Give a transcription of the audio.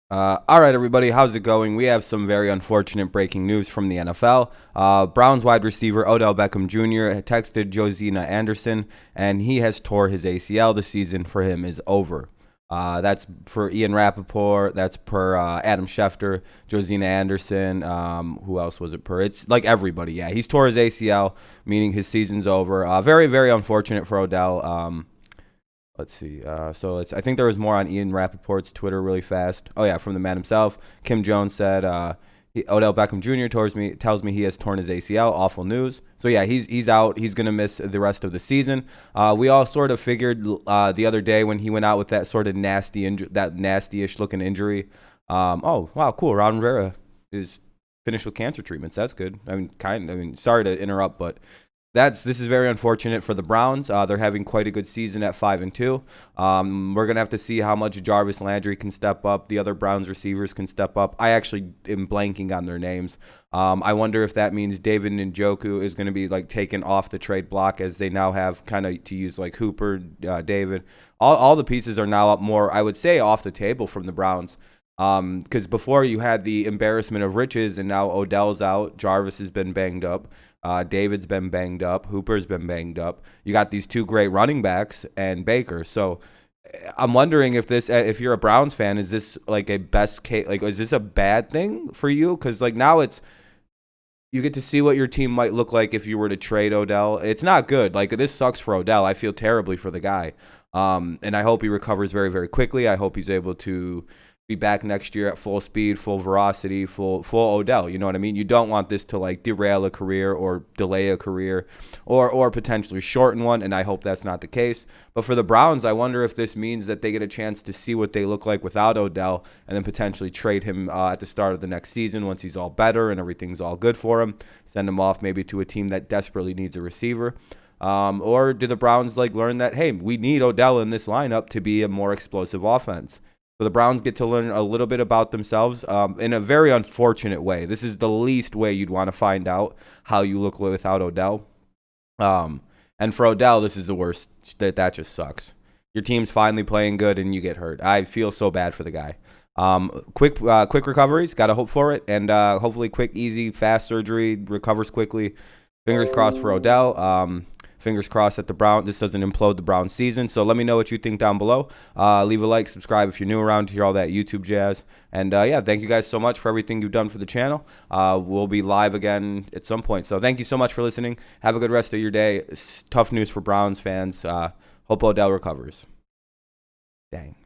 All right, everybody, how's it going? We have some very unfortunate breaking news from the NFL. Browns wide receiver Odell Beckham Jr. had texted Josina Anderson, and he has tore his ACL. The season for him is over. That's for Ian Rappaport. That's per Adam Schefter, Josina Anderson. Who else was it per? It's like everybody. Yeah, he's tore his ACL, meaning his season's over. Very, very unfortunate for Odell. Let's see. I think there was more on Ian Rappaport's Twitter really fast. Oh yeah, from the man himself. Kim Jones said Odell Beckham Jr. tells me he has torn his ACL. Awful news. So yeah, he's out. He's gonna miss the rest of the season. We all sort of figured the other day when he went out with that sort of nasty-ish looking injury. Oh wow, cool. Ron Rivera is finished with cancer treatments. That's good. Sorry to interrupt, but this is very unfortunate for the Browns. They're having quite a good season at 5-2. We're gonna have to see how much Jarvis Landry can step up. The other Browns receivers can step up. I actually am blanking on their names. I wonder if that means David Njoku is going to be like taken off the trade block, as they now have kind of to use like Hooper, David. All the pieces are now up more, I would say, off the table from the Browns. Because before you had the embarrassment of riches, and now Odell's out. Jarvis has been banged up. David's been banged up. Hooper's been banged up. You got these two great running backs and Baker. So I'm wondering if you're a Browns fan, is this like a best case? Like, is this a bad thing for you? Because like now you get to see what your team might look like if you were to trade Odell. It's not good. Like, this sucks for Odell. I feel terribly for the guy. And I hope he recovers very, very quickly. I hope he's able to be back next year at full speed, full velocity, full Odell. You know what I mean? You don't want this to like derail a career or delay a career or potentially shorten one, and I hope that's not the case. But for the Browns, I wonder if this means that they get a chance to see what they look like without Odell, and then potentially trade him at the start of the next season once he's all better and everything's all good for him. Send him off maybe to a team that desperately needs a receiver. Or do the Browns like learn that, hey, we need Odell in this lineup to be a more explosive offense? So the Browns get to learn a little bit about themselves in a very unfortunate way. This is the least way you'd want to find out how you look without Odell. And for Odell, this is the worst. That just sucks. Your team's finally playing good and you get hurt. I feel so bad for the guy. Quick recoveries. Got to hope for it. And hopefully quick, easy, fast surgery. Recovers quickly. Fingers crossed for Odell. Fingers crossed that this doesn't implode the Browns season. So let me know what you think down below. Leave a like, subscribe if you're new around to hear all that YouTube jazz. And yeah, thank you guys so much for everything you've done for the channel. We'll be live again at some point. So thank you so much for listening. Have a good rest of your day. Tough news for Browns fans. Hope Odell recovers. Dang.